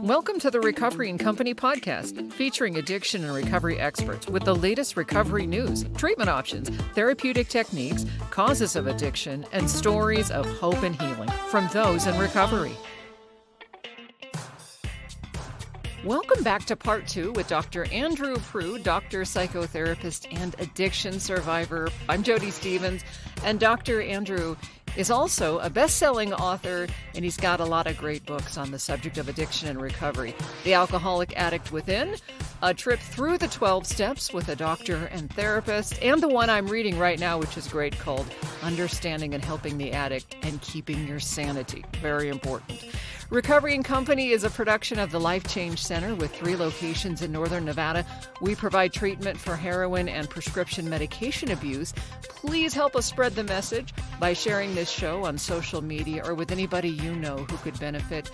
Welcome to the Recovery and Company podcast, featuring addiction and recovery experts with the latest recovery news, treatment options, therapeutic techniques, causes of addiction, and stories of hope and healing from those in recovery. Welcome back to part 2 with Dr. Andrew Proulx, doctor, psychotherapist, and addiction survivor. I'm Jody Stevens, and Dr. Andrew is also a best-selling author, and he's got a lot of great books on the subject of addiction and recovery. The Alcoholic Addict Within, A Trip Through the 12 Steps with a Doctor and Therapist, and the one I'm reading right now, which is great, called Understanding and Helping the Addict and Keeping Your Sanity. Very important. Recovery and Company is a production of the Life Change Center with 3 locations in Northern Nevada. We provide treatment for heroin and prescription medication abuse. Please help us spread the message by sharing this show on social media or with anybody you know who could benefit.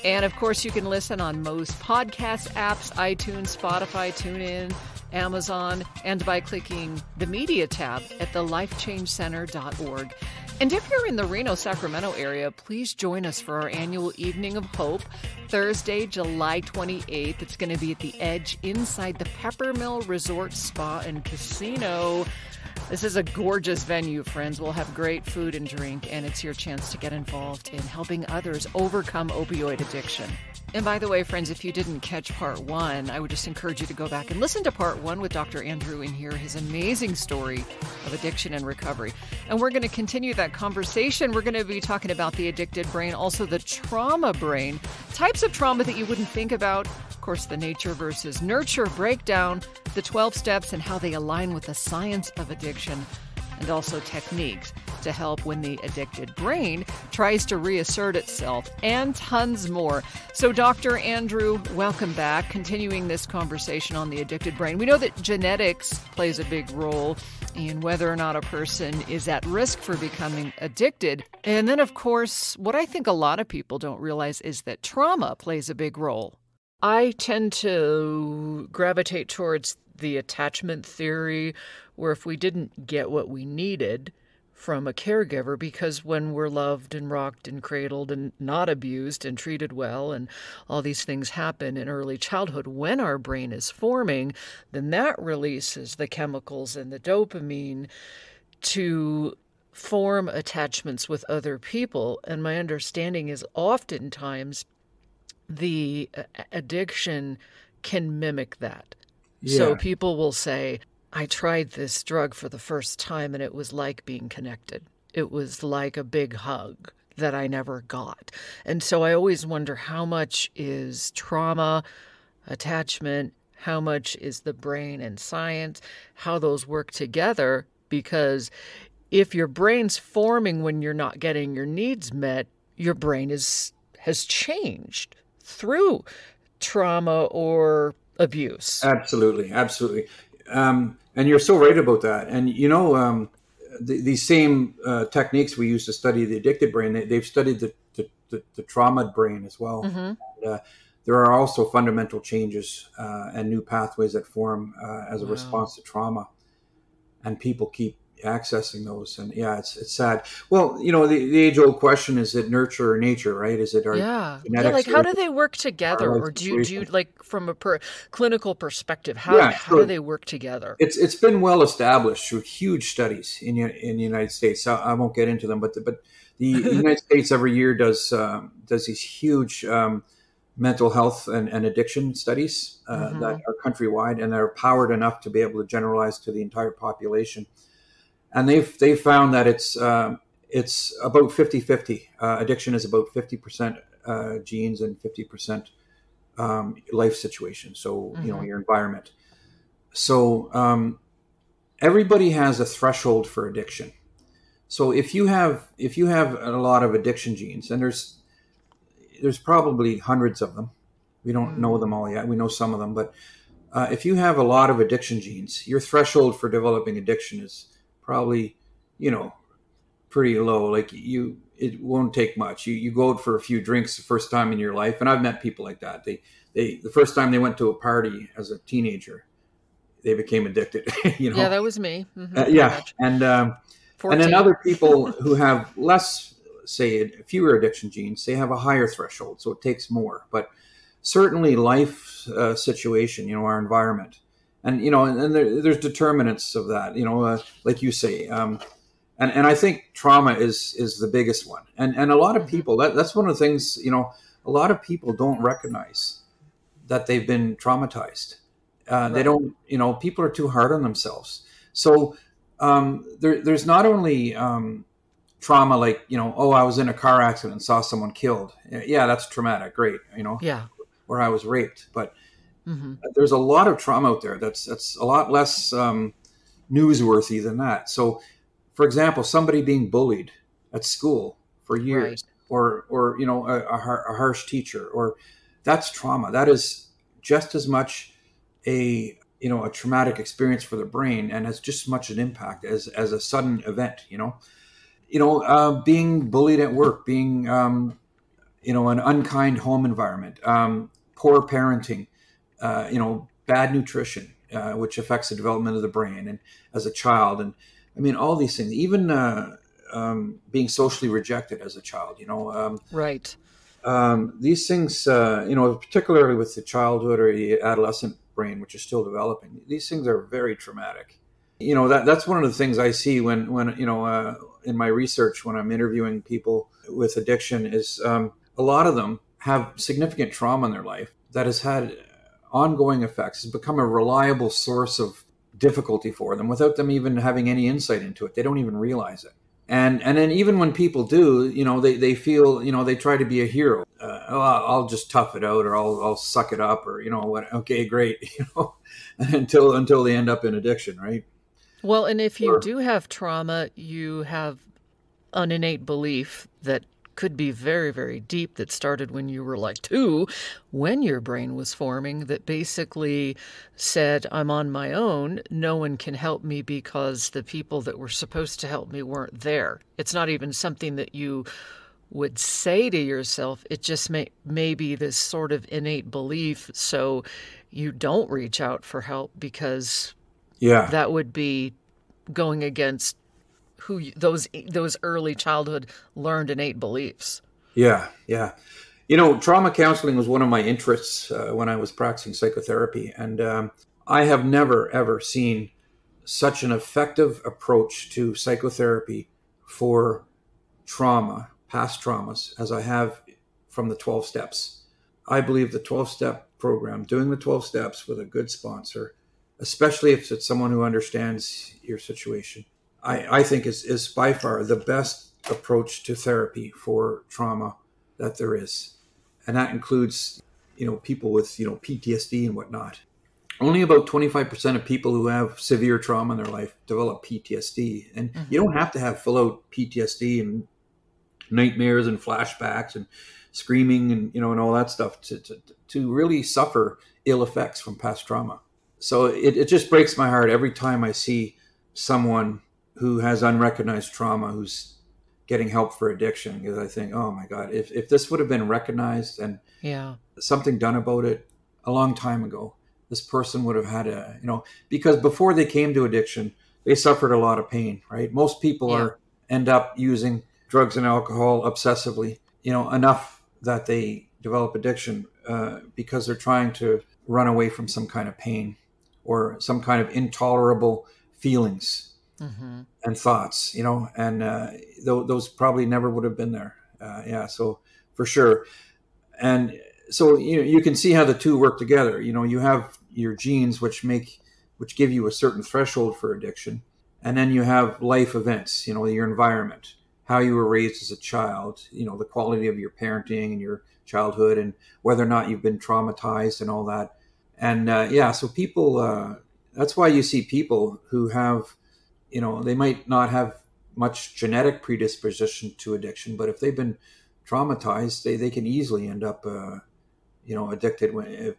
And of course, you can listen on most podcast apps, iTunes, Spotify, TuneIn, Amazon, and by clicking the media tab at thelifechangecenter.org. And if you're in the Reno-Sacramento area, please join us for our annual Evening of Hope, Thursday, July 28th. It's going to be at the Edge inside the Peppermill Resort Spa and Casino. This is a gorgeous venue, friends. We'll have great food and drink, and it's your chance to get involved in helping others overcome opioid addiction. And by the way, friends, if you didn't catch part 1, I would just encourage you to go back and listen to part 1 with Dr. Andrew and hear his amazing story of addiction and recovery. And we're going to continue that conversation. We're going to be talking about the addicted brain, also the trauma brain, types of trauma that you wouldn't think about, of course, the nature versus nurture breakdown, the 12 steps and how they align with the science of addiction, and also techniques to help when the addicted brain tries to reassert itself, and tons more. So, Dr. Andrew, welcome back. Continuing this conversation on the addicted brain. We know that genetics plays a big role in whether or not a person is at risk for becoming addicted. And then, of course, what I think a lot of people don't realize is that trauma plays a big role. I tend to gravitate towards the attachment theory, where if we didn't get what we needed from a caregiver, because when we're loved and rocked and cradled and not abused and treated well, and all these things happen in early childhood when our brain is forming, then that releases the chemicals and the dopamine to form attachments with other people. And my understanding is oftentimes the addiction can mimic that. Yeah. So people will say, I tried this drug for the first time and it was like being connected. It was like a big hug that I never got. And so I always wonder, how much is trauma, attachment, how much is the brain and science, how those work together? Because if your brain's forming when you're not getting your needs met, your brain has changed through trauma or abuse. Absolutely. And you're so right about that. And, you know, these same techniques we use to study the addicted brain, they've studied the trauma brain as well. Mm-hmm. There are also fundamental changes and new pathways that form as a response to trauma. And people keep accessing those. And yeah, it's sad. Well, you know, the age-old question, is it nurture or nature, right? Is it our genetics? Like, how do they work together? Or do you like, from a clinical perspective, how do they work together? It's been well established through huge studies in the United States. I won't get into them, but the United States every year does these huge mental health and addiction studies that are countrywide, and they're powered enough to be able to generalize to the entire population. And they've found that it's about 50-50. Addiction is about 50% genes and 50% life situation. So, you know, your environment. So everybody has a threshold for addiction. So if you have a lot of addiction genes, and there's probably hundreds of them. We don't know them all yet. We know some of them, but if you have a lot of addiction genes, your threshold for developing addiction is probably, you know, pretty low. Like it won't take much. You go out for a few drinks the first time in your life. And I've met people like that. They the first time they went to a party as a teenager, they became addicted. You know? Yeah, that was me. And then other people who have less, say, fewer addiction genes, they have a higher threshold. So it takes more. But certainly life situation, our environment. And, there's determinants of that, like you say. And I think trauma is the biggest one. And a lot of people, that's one of the things, a lot of people don't recognize that they've been traumatized. They don't, people are too hard on themselves. So there's not only trauma like, I was in a car accident and saw someone killed. Yeah, that's traumatic. Great. Yeah. Or I was raped. But there's a lot of trauma out there that's a lot less newsworthy than that. So, for example, somebody being bullied at school for years, or a harsh teacher, or that's trauma. That is just as much a traumatic experience for the brain, and has just as much an impact as a sudden event. Being bullied at work, being an unkind home environment, poor parenting, bad nutrition, which affects the development of the brain and as a child, and all these things, even being socially rejected as a child, these things, particularly with the childhood or the adolescent brain, which is still developing, these things are very traumatic. That's one of the things I see when in my research, when I'm interviewing people with addiction, is a lot of them have significant trauma in their life that has had ongoing effects, has become a reliable source of difficulty for them without them even having any insight into it. They don't even realize it. And then even when people do, they feel, they try to be a hero. I'll just tough it out, or I'll suck it up, or, what, okay, great, until they end up in addiction, right? Well, and if you do have trauma, you have an innate belief that could be very, very deep, that started when you were like 2, when your brain was forming, that basically said, I'm on my own. No one can help me because the people that were supposed to help me weren't there. It's not even something that you would say to yourself. It just may be this sort of innate belief. So you don't reach out for help because that would be going against those early childhood learned innate beliefs. Yeah. Trauma counseling was one of my interests when I was practicing psychotherapy. And I have never, ever seen such an effective approach to psychotherapy for trauma, past traumas, as I have from the 12 steps. I believe the 12-step program, doing the 12 steps with a good sponsor, especially if it's someone who understands your situation, I think is by far the best approach to therapy for trauma that there is. And that includes, people with, PTSD and whatnot. Only about 25% of people who have severe trauma in their life develop PTSD. And you don't have to have full-out PTSD and nightmares and flashbacks and screaming and, and all that stuff to really suffer ill effects from past trauma. So it just breaks my heart every time I see someone who has unrecognized trauma who's getting help for addiction, because I think, oh my God, if this would have been recognized and something done about it a long time ago, this person would have had because before they came to addiction, they suffered a lot of pain, right? Most people end up using drugs and alcohol obsessively, enough that they develop addiction because they're trying to run away from some kind of pain or some kind of intolerable feelings and thoughts, and those probably never would have been there. So for sure. And so, you can see how the two work together. You have your genes, which give you a certain threshold for addiction. And then you have life events, your environment, how you were raised as a child, the quality of your parenting and your childhood, and whether or not you've been traumatized and all that. And so people, that's why you see people who have, they might not have much genetic predisposition to addiction, but if they've been traumatized, they can easily end up, addicted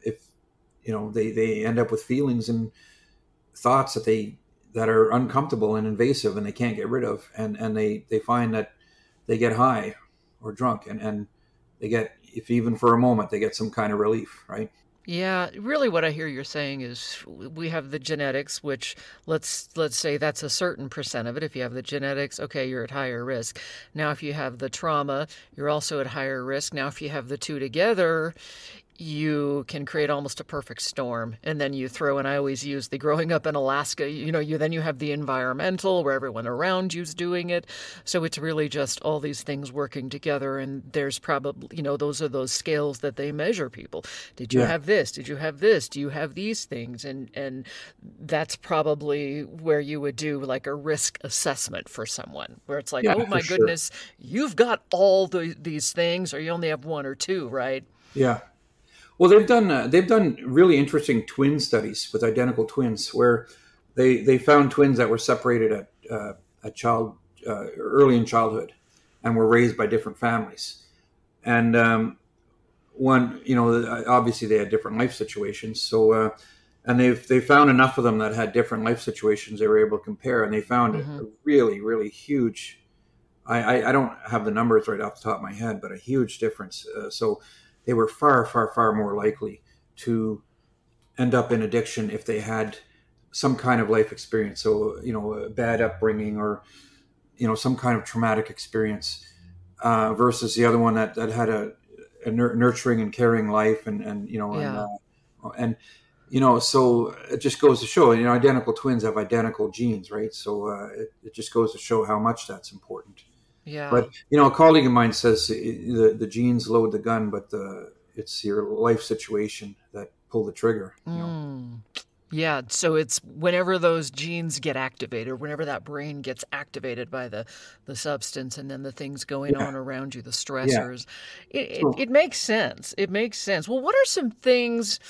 if they end up with feelings and thoughts that are uncomfortable and invasive and they can't get rid of. And they find that they get high or drunk and they get, if even for a moment, they get some kind of relief, right? Yeah, really what I hear you're saying is we have the genetics, which let's say that's a certain percent of it. If you have the genetics, okay, you're at higher risk. Now, if you have the trauma, you're also at higher risk. Now, if you have the two together, you can create almost a perfect storm. And then you throw, and I always use the growing up in Alaska, then you have the environmental where everyone around you's doing it. So it's really just all these things working together. And there's probably, those are those scales that they measure people. Did you Yeah. have this? Did you have this? Do you have these things? And that's probably where you would do like a risk assessment for someone, where it's like, Yeah, oh for my sure. goodness, you've got all these things, or you only have one or two, right? Yeah. Well, they've done really interesting twin studies with identical twins, where they found twins that were separated at child early in childhood, and were raised by different families. And one, obviously they had different life situations. So, and they found enough of them that had different life situations they were able to compare, and they found a Mm-hmm. really, really huge. I don't have the numbers right off the top of my head, but a huge difference. So they were far, far, far more likely to end up in addiction if they had some kind of life experience. So, a bad upbringing, or, some kind of traumatic experience, versus the other one that had a nurturing and caring life, Yeah. and so it just goes to show, identical twins have identical genes, right? So it just goes to show how much that's important. Yeah. But a colleague of mine says the genes load the gun, but it's your life situation that pull the trigger. Mm. Yeah, so it's whenever those genes get activated, whenever that brain gets activated by the substance, and then the things going Yeah, on around you, the yeah. stressors, So it makes sense. It makes sense. Well, what are some things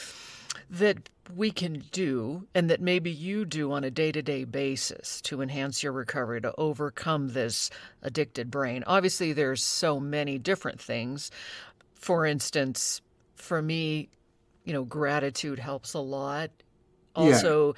that we can do, and that maybe you do on a day-to-day basis, to enhance your recovery, to overcome this addicted brain? Obviously, there's so many different things. For instance, for me, gratitude helps a lot. yeah, Also,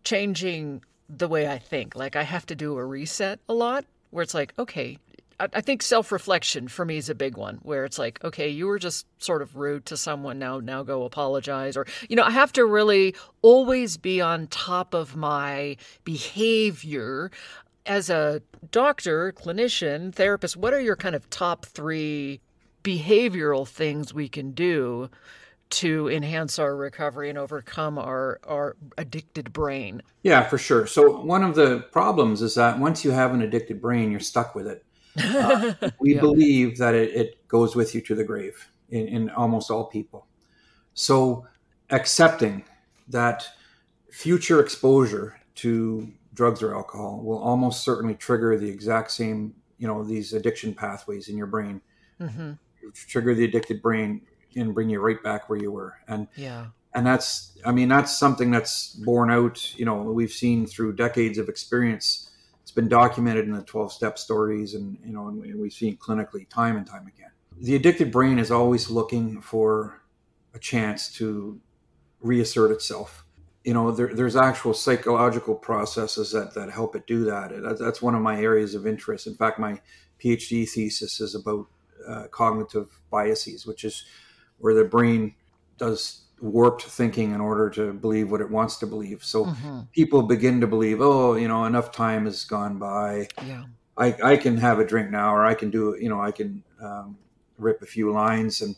changing the way I think. Like, I have to do a reset a lot, where it's like, okay, I think self-reflection for me is a big one, where it's like, okay, you were just sort of rude to someone, now go apologize. Or, I have to really always be on top of my behavior as a doctor, clinician, therapist. What are your kind of top three behavioral things we can do to enhance our recovery and overcome our addicted brain? yeah, for sure. So one of the problems is that once you have an addicted brain, you're stuck with it. Uh, we Yeah. believe that it goes with you to the grave in almost all people. So accepting that future exposure to drugs or alcohol will almost certainly trigger the exact same, these addiction pathways in your brain, Hmm. trigger the addicted brain and bring you right back where you were. Yeah. And that's something that's borne out, we've seen through decades of experience. It's been documented in the 12-step stories, and we've seen clinically time and time again. The addicted brain is always looking for a chance to reassert itself. There's actual psychological processes that help it do that. That's one of my areas of interest. In fact, my PhD thesis is about cognitive biases, which is where the brain does warped thinking in order to believe what it wants to believe. So Hmm. people begin to believe, oh, enough time has gone by. Yeah. I can have a drink now, or I can I can rip a few lines, and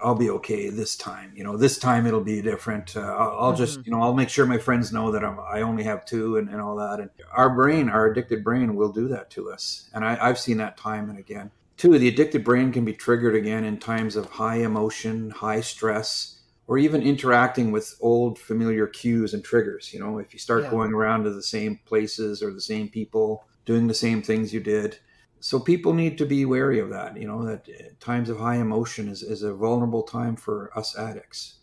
I'll be okay this time. This time it'll be different. I'll just, Hmm. I'll make sure my friends know that I only have two, and all that. And our addicted brain will do that to us. And I've seen that time and again. Two, the addicted brain can be triggered again in times of high emotion, high stress, or even interacting with old familiar cues and triggers. If you start Yeah. going around to the same places or the same people, doing the same things you did. So people need to be wary of that, that times of high emotion is a vulnerable time for us addicts,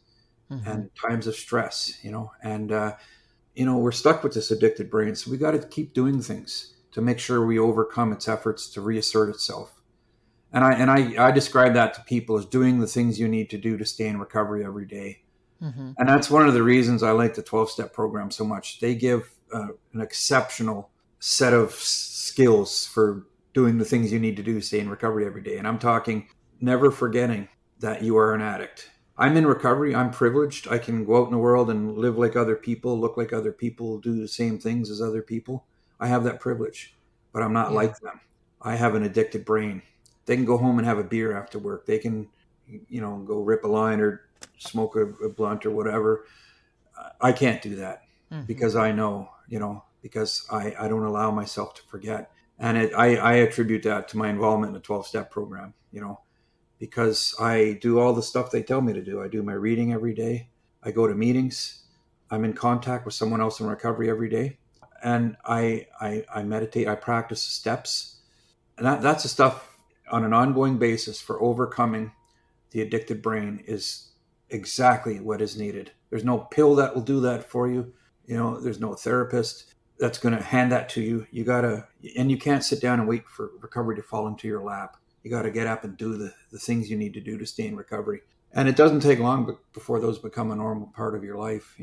Hmm. and times of stress, and, we're stuck with this addicted brain. So we got to keep doing things to make sure we overcome its efforts to reassert itself. And I describe that to people as doing the things you need to do to stay in recovery every day. Hmm. And that's one of the reasons I like the 12-step program so much. They give an exceptional set of skills for doing the things you need to do to stay in recovery every day. And I'm talking never forgetting that you are an addict. I'm in recovery. I'm privileged. I can go out in the world and live like other people, look like other people, do the same things as other people. I have that privilege, but I'm not Yeah. like them. I have an addicted brain. They can go home and have a beer after work. They can, go rip a line or smoke a blunt or whatever. I can't do that because I know, because I don't allow myself to forget. And I attribute that to my involvement in the 12-step program, because I do all the stuff they tell me to do. I do my reading every day. I go to meetings. I'm in contact with someone else in recovery every day. And I meditate. I practice the steps. And that's the stuff on an ongoing basis for overcoming the addicted brain is exactly what is needed. There's no pill that will do that for you. There's no therapist that's going to hand that to you. And you can't sit down and wait for recovery to fall into your lap. You got to get up and do the things you need to do to stay in recovery. And it doesn't take long before those become a normal part of your life,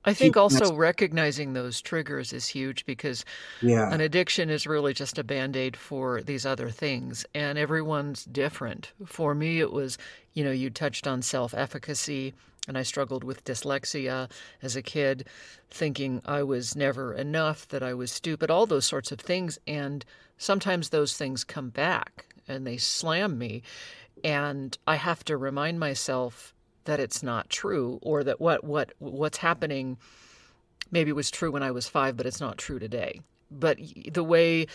I think also recognizing those triggers is huge, because an addiction is really just a Band-Aid for these other things, and everyone's different. For me, it was, you touched on self-efficacy, and I struggled with dyslexia as a kid, thinking I was never enough, that I was stupid, all those sorts of things. And sometimes those things come back and they slam me, and I have to remind myself that it's not true, or that what's happening maybe was true when I was 5, but it's not true today. But the way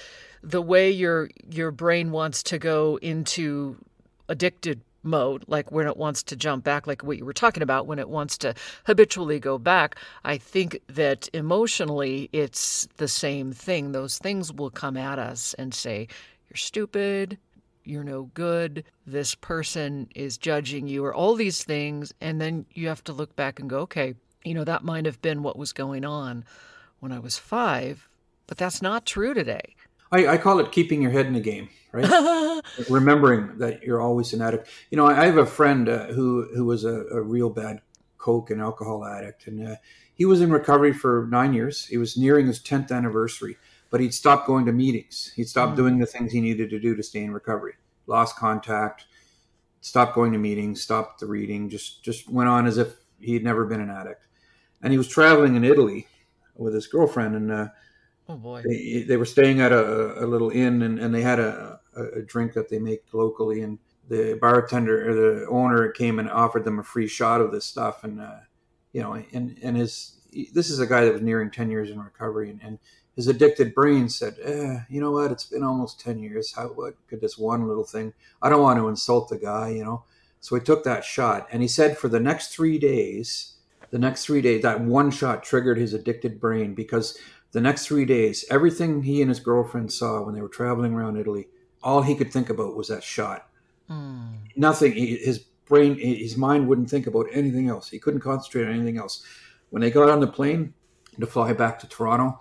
your brain wants to go into addicted mode, like when it wants to jump back, like what you were talking about, when it wants to habitually go back, I think that emotionally it's the same thing. Those things will come at us and say, you're stupid, you're no good, this person is judging you, or all these things. And then you have to look back and go, okay, that might have been what was going on when I was 5, but that's not true today. I call it keeping your head in the game, right? Remembering that you're always an addict. I have a friend who was a real bad coke and alcohol addict, and he was in recovery for 9 years. He was nearing his 10th anniversary. But he'd stopped going to meetings. He'd stopped doing the things he needed to do to stay in recovery. Lost contact, stopped going to meetings, stopped the reading, just went on as if he'd never been an addict. And he was traveling in Italy with his girlfriend, and oh boy, they were staying at a little inn, and they had a drink that they make locally. And the bartender or the owner came and offered them a free shot of this stuff. And this is a guy that was nearing 10 years in recovery, and his addicted brain said, you know what? It's been almost 10 years. What could this one little thing? I don't want to insult the guy, So he took that shot. And he said for the next 3 days, that one shot triggered his addicted brain, because the next 3 days, everything he and his girlfriend saw when they were traveling around Italy, all he could think about was that shot. Nothing. His mind wouldn't think about anything else. He couldn't concentrate on anything else. When they got on the plane to fly back to Toronto,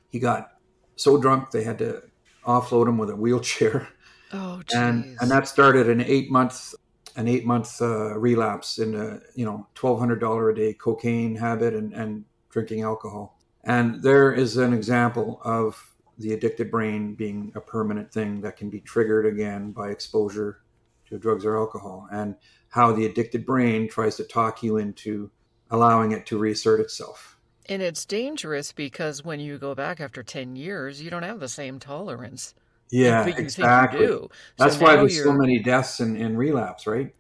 he got so drunk they had to offload him with a wheelchair. Oh, geez. And that started an 8-month relapse in a $1,200 a day cocaine habit and drinking alcohol. And there is an example of the addicted brain being a permanent thing that can be triggered again by exposure to drugs or alcohol, and how the addicted brain tries to talk you into allowing it to reassert itself. And it's dangerous, because when you go back after 10 years, you don't have the same tolerance. Yeah, exactly. You do. That's why there's so many deaths in relapse, right?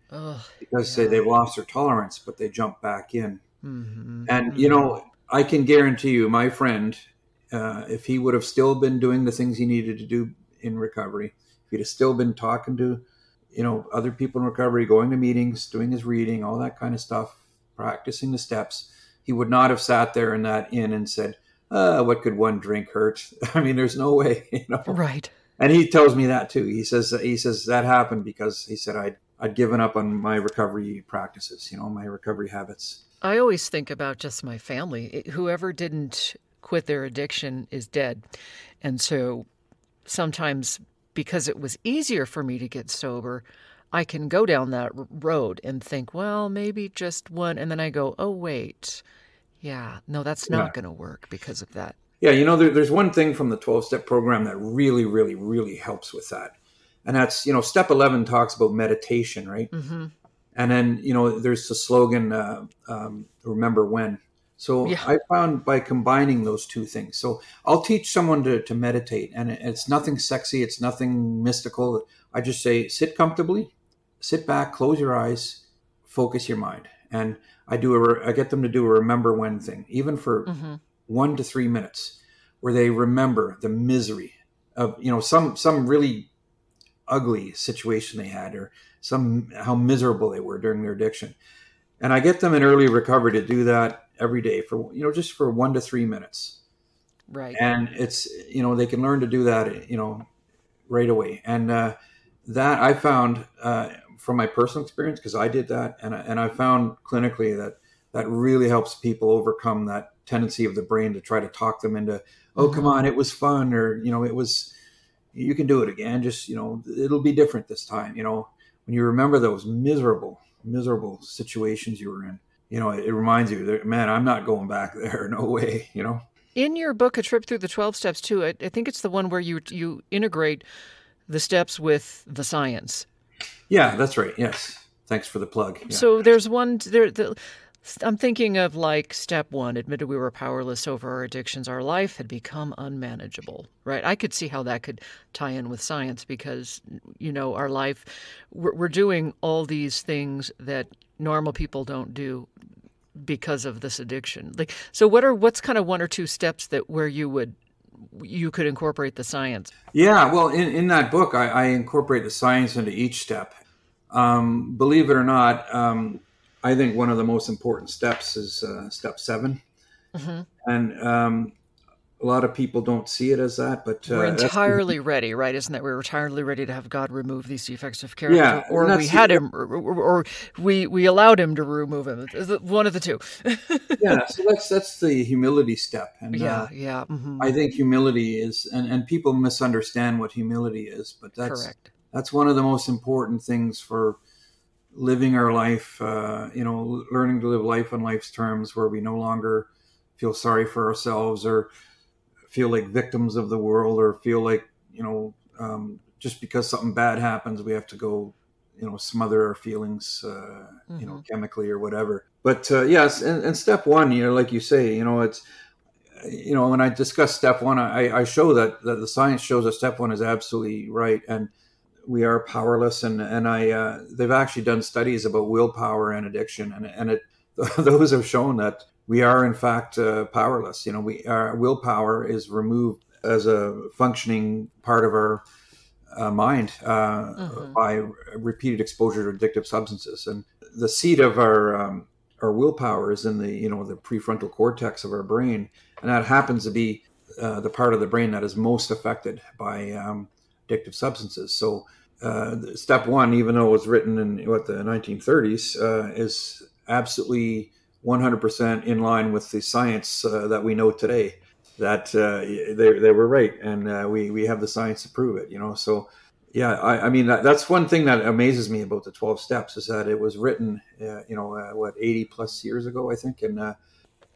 Because they've lost their tolerance, but they jump back in. Mm-hmm. And, I can guarantee you, my friend, if he would have still been doing the things he needed to do in recovery, if he'd have still been talking to, other people in recovery, going to meetings, doing his reading, all that kind of stuff, practicing the steps, he would not have sat there in that inn and said, what could one drink hurt? I mean, there's no way, Right. And he tells me that too. He says that happened because he said I'd given up on my recovery practices, my recovery habits. I always think about just my family. Whoever didn't quit their addiction is dead. And so sometimes, because it was easier for me to get sober, I can go down that road and think, well, maybe just one. And then I go, oh, wait. Yeah, no, that's not going to work because of that. Yeah, there's one thing from the 12-step program that really, really, really helps with that. And that's, step 11 talks about meditation, right? Mm-hmm. And then, there's the slogan, remember when. So I found by combining those two things. So I'll teach someone to meditate, and it's nothing sexy. It's nothing mystical. I just say, sit comfortably, sit back, close your eyes, focus your mind. and I get them to do a remember when thing, even for 1 to 3 minutes, where they remember the misery of, some really ugly situation they had, or how miserable they were during their addiction. And I get them in early recovery to do that every day for, just for 1 to 3 minutes. Right. And it's, they can learn to do that, right away. And that I found from my personal experience, because I did that, and I found clinically that really helps people overcome that tendency of the brain to try to talk them into, oh, come on, it was fun, or, you can do it again. Just, it'll be different this time. When you remember those miserable situations you were in, it reminds you that, man, I'm not going back there. No way, In your book, A Trip Through the 12 Steps, too, I think it's the one where you integrate the steps with the science. Yeah, that's right. Yes. Thanks for the plug. Yeah. So there's one there. I'm thinking of like step 1, admitted we were powerless over our addictions. Our life had become unmanageable, right? I could see how that could tie in with science because, our life, we're doing all these things that normal people don't do because of this addiction. Like, so what's kind of 1 or 2 steps where you could incorporate the science? Yeah, well, in that book, I incorporate the science into each step. Believe it or not, I think one of the most important steps is step 7. And a lot of people don't see it as that, but we're entirely ready, right? Isn't that we're entirely ready to have God remove these defects of character? Yeah, or we had him, or we allowed him to remove him. One of the two. Yeah, so that's the humility step. And yeah. I think humility is, and people misunderstand what humility is, but correct. That's one of the most important things for living our life, learning to live life on life's terms, where we no longer feel sorry for ourselves or feel like victims of the world, or feel like, just because something bad happens, we have to go, smother our feelings, chemically or whatever. But yes, and step 1, like you say, it's, when I discuss step 1, I show that the science shows that step 1 is absolutely right. And we are powerless. And they've actually done studies about willpower and addiction. And those have shown that we are in fact powerless. Our willpower is removed as a functioning part of our mind by repeated exposure to addictive substances. And the seat of our willpower is in the prefrontal cortex of our brain, and that happens to be the part of the brain that is most affected by addictive substances. So step 1, even though it was written in the 1930s, is absolutely 100% in line with the science that we know today. That they were right, and we have the science to prove it. So yeah, I mean that's one thing that amazes me about the 12 steps is that it was written 80 plus years ago, I think, and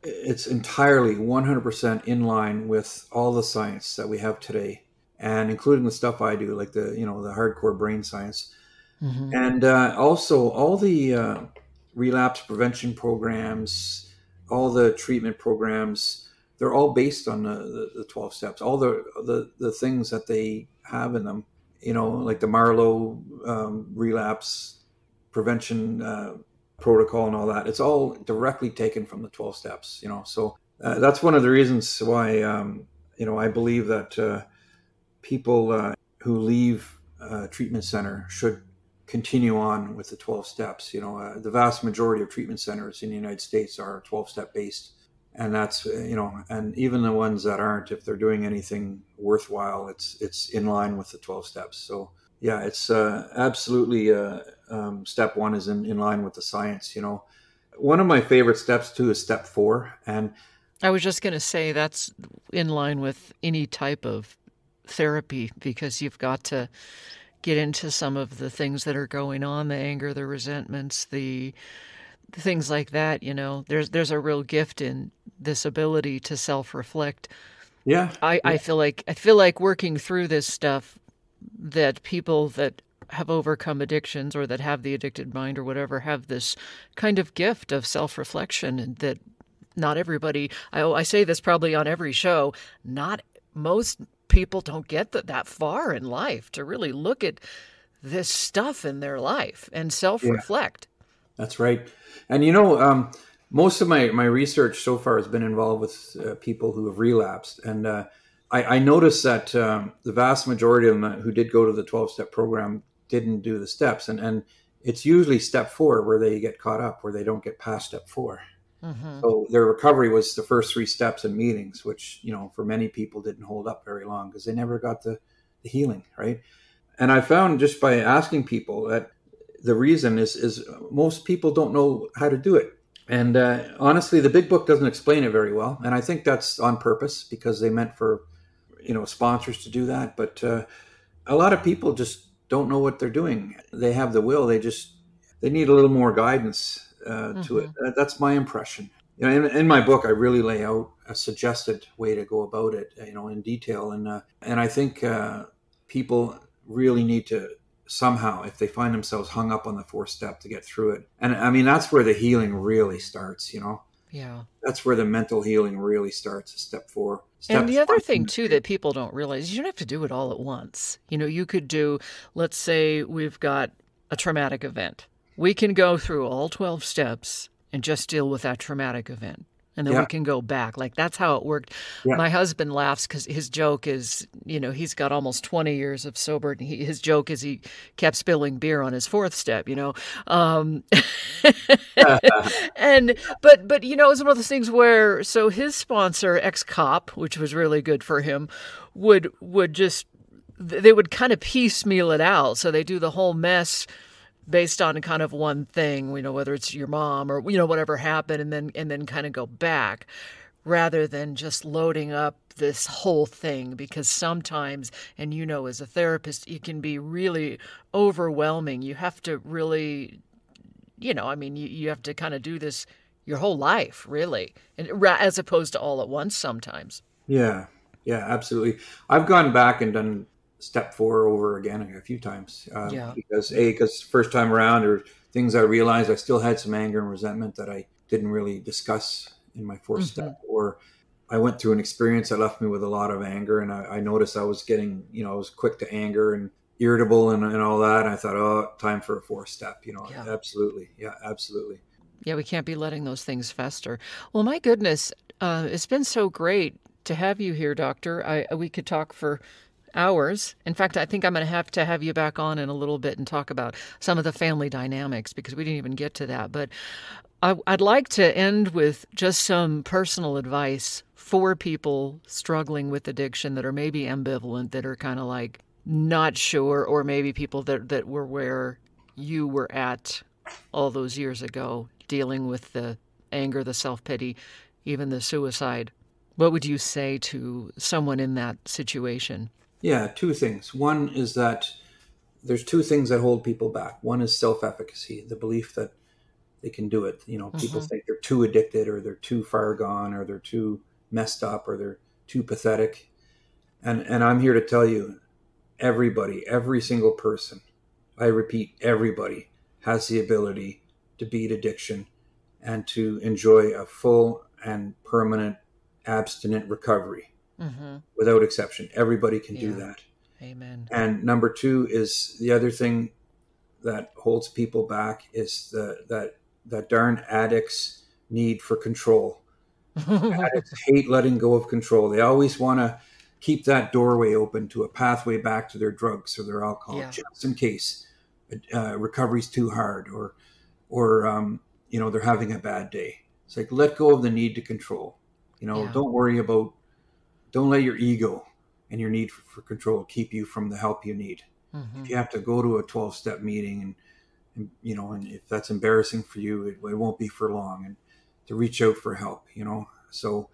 it's entirely 100% in line with all the science that we have today, and including the stuff I do, like the hardcore brain science, and also all the relapse prevention programs, all the treatment programs. They're all based on the 12 steps, all the things that they have in them, like the Marlowe relapse prevention protocol and all that. It's all directly taken from the 12 steps, So that's one of the reasons why, I believe that people who leave a treatment center should continue on with the 12 steps. The vast majority of treatment centers in the United States are 12-step based. And that's, and even the ones that aren't, if they're doing anything worthwhile, it's in line with the 12 steps. So yeah, it's absolutely step 1 is in line with the science. One of my favorite steps too is step 4. And I was just going to say that's in line with any type of therapy, because you've got to get into some of the things that are going on, the anger, the resentments, the things like that. There's a real gift in this ability to self-reflect. Yeah. I feel like working through this stuff, that people that have overcome addictions or that have the addicted mind or whatever have this kind of gift of self-reflection, and that not everybody, I say this probably on every show, not most people don't get that far in life to really look at this stuff in their life and self-reflect. That's right. And most of my research so far has been involved with people who have relapsed. And I noticed that the vast majority of them who did go to the 12-step program didn't do the steps. And it's usually step 4 where they get caught up, where they don't get past step 4. Mm-hmm. So their recovery was the first 3 steps and meetings, which, for many people didn't hold up very long because they never got the healing, right? And I found just by asking people that the reason is most people don't know how to do it. And honestly, the big book doesn't explain it very well. And I think that's on purpose because they meant for, sponsors to do that. But a lot of people just don't know what they're doing. They have the will. They need a little more guidance to it. That's my impression. In my book, I really lay out a suggested way to go about it, in detail. And I think people really need to somehow, if they find themselves hung up on the 4th step, to get through it. And I mean, that's where the healing really starts, Yeah. That's where the mental healing really starts, is step 4. And the other thing, too, that people don't realize is you don't have to do it all at once. You could do, let's say we've got a traumatic event. We can go through all 12 steps and just deal with that traumatic event. And then we can go back. Like, that's how it worked. Yeah. My husband laughs because his joke is, he's got almost 20 years of sober. And his joke is he kept spilling beer on his 4th step, But it's one of those things where, so his sponsor, ex-cop, which was really good for him, would just, they would kind of piecemeal it out. So they do the whole mess based on kind of one thing, whether it's your mom or, whatever happened, and then kind of go back, rather than just loading up this whole thing. Because sometimes, and as a therapist, it can be really overwhelming. You have to really, you have to kind of do this your whole life, really, as opposed to all at once sometimes. Yeah, absolutely. I've gone back and done step 4 over again a few times because first time around, there were things I realized I still had some anger and resentment that I didn't really discuss in my 4th step, or I went through an experience that left me with a lot of anger, and I noticed I was getting, I was quick to anger and irritable and all that. And I thought, time for a 4th step, Absolutely. Yeah, absolutely. Yeah, we can't be letting those things fester. Well, my goodness, it's been so great to have you here, Doctor. We could talk for hours. In fact, I think I'm going to have you back on in a little bit and talk about some of the family dynamics, because we didn't even get to that. But I'd like to end with just some personal advice for people struggling with addiction that are maybe ambivalent, that are kind of like not sure, or maybe people that were where you were at all those years ago, dealing with the anger, the self-pity, even the suicide. What would you say to someone in that situation? Yeah, 2 things. One is that there's 2 things that hold people back. One is self-efficacy, the belief that they can do it. People think they're too addicted, or they're too far gone, or they're too messed up, or they're too pathetic. And I'm here to tell you, everybody, every single person, I repeat, everybody has the ability to beat addiction and to enjoy a full and permanent abstinent recovery. Without exception. Everybody can do that. Amen. And number 2 is the other thing that holds people back is that darn addicts' need for control. Addicts hate letting go of control. They always want to keep that doorway open to a pathway back to their drugs or their alcohol, just in case recovery's too hard, or they're having a bad day. It's like, let go of the need to control. Don't let your ego and your need for control keep you from the help you need. If you have to go to a 12-step meeting and if that's embarrassing for you, it won't be for long, and to reach out for help, So,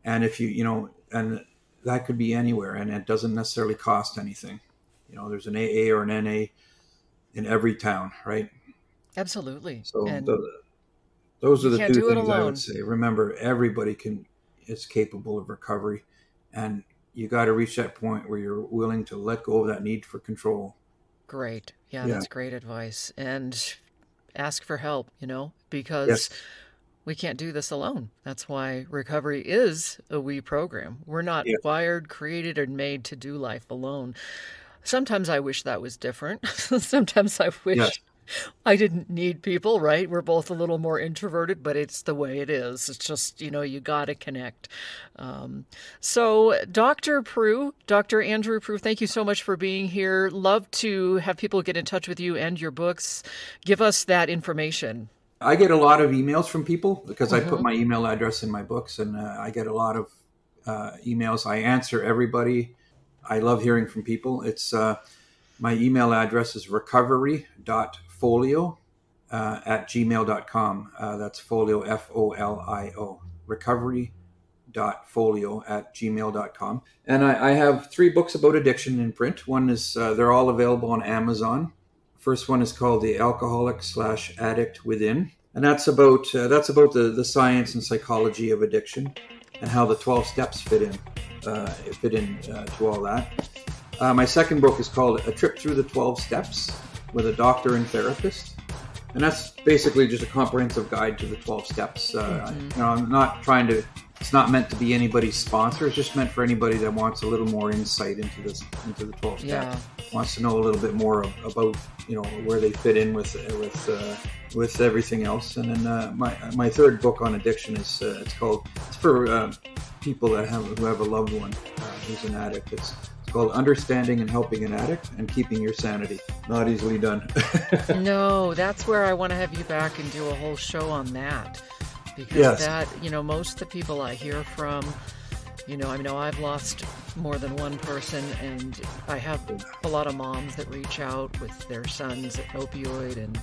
and if and that could be anywhere, and it doesn't necessarily cost anything. There's an AA or an NA in every town, right? Absolutely. So those are the 2 things I would say. Remember, everybody is capable of recovery. And you got to reach that point where you're willing to let go of that need for control. Great. Yeah, that's great advice. And ask for help, because we can't do this alone. That's why recovery is a we program. We're not wired, created, or made to do life alone. Sometimes I wish that was different. Sometimes I wish I didn't need people, right? We're both a little more introverted, but it's the way it is. It's just, you got to connect. So Dr. Proulx, Dr. Andrew Proulx, thank you so much for being here. Love to have people get in touch with you and your books. Give us that information. I get a lot of emails from people because I put my email address in my books, and I get a lot of emails. I answer everybody. I love hearing from people. It's my email address is recovery.folio@gmail.com. That's folio, Folio, recovery.folio@gmail.com. And I have 3 books about addiction in print. One is, they're all available on Amazon. First one is called The Alcoholic/Addict Within. And that's about the science and psychology of addiction and how the 12 steps fit in to all that. My second book is called A Trip Through the 12 Steps with a Doctor and Therapist. And that's basically just a comprehensive guide to the 12 steps. I'm not trying to, it's not meant to be anybody's sponsor. It's just meant for anybody that wants a little more insight into the 12 steps. Wants to know a little bit more about, where they fit in with everything else. And then my third book on addiction is, it's for people who have a loved one who's an addict. It's called Understanding and Helping an Addict and Keeping Your Sanity. Not easily done. No, that's where I want to have you back and do a whole show on that. Because that, most of the people I hear from, I've lost more than one person, and I have a lot of moms that reach out with their sons at opioid and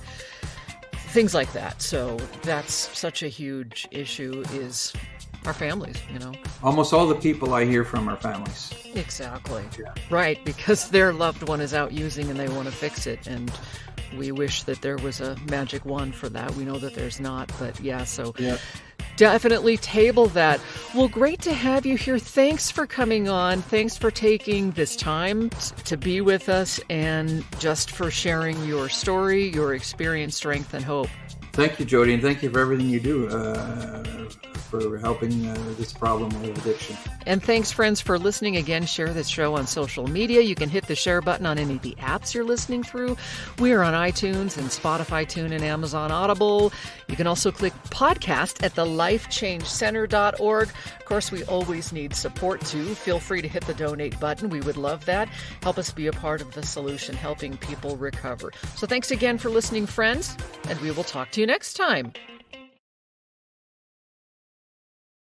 things like that. So that's such a huge issue, is our families, Almost all the people I hear from are families. Exactly. Yeah. Right, because their loved one is out using and they want to fix it. And we wish that there was a magic wand for that. We know that there's not, but definitely table that. Well, great to have you here. Thanks for coming on. Thanks for taking this time to be with us and just for sharing your story, your experience, strength, and hope. Thank you, Jody, and thank you for everything you do for helping this problem of addiction. And thanks, friends, for listening. Again, share this show on social media. You can hit the share button on any of the apps you're listening through. We are on iTunes and Spotify, TuneIn, Amazon, Audible. You can also click podcast at thelifechangecenter.org. Of course, we always need support, too. Feel free to hit the donate button. We would love that. Help us be a part of the solution, helping people recover. So thanks again for listening, friends, and we will talk to you next time.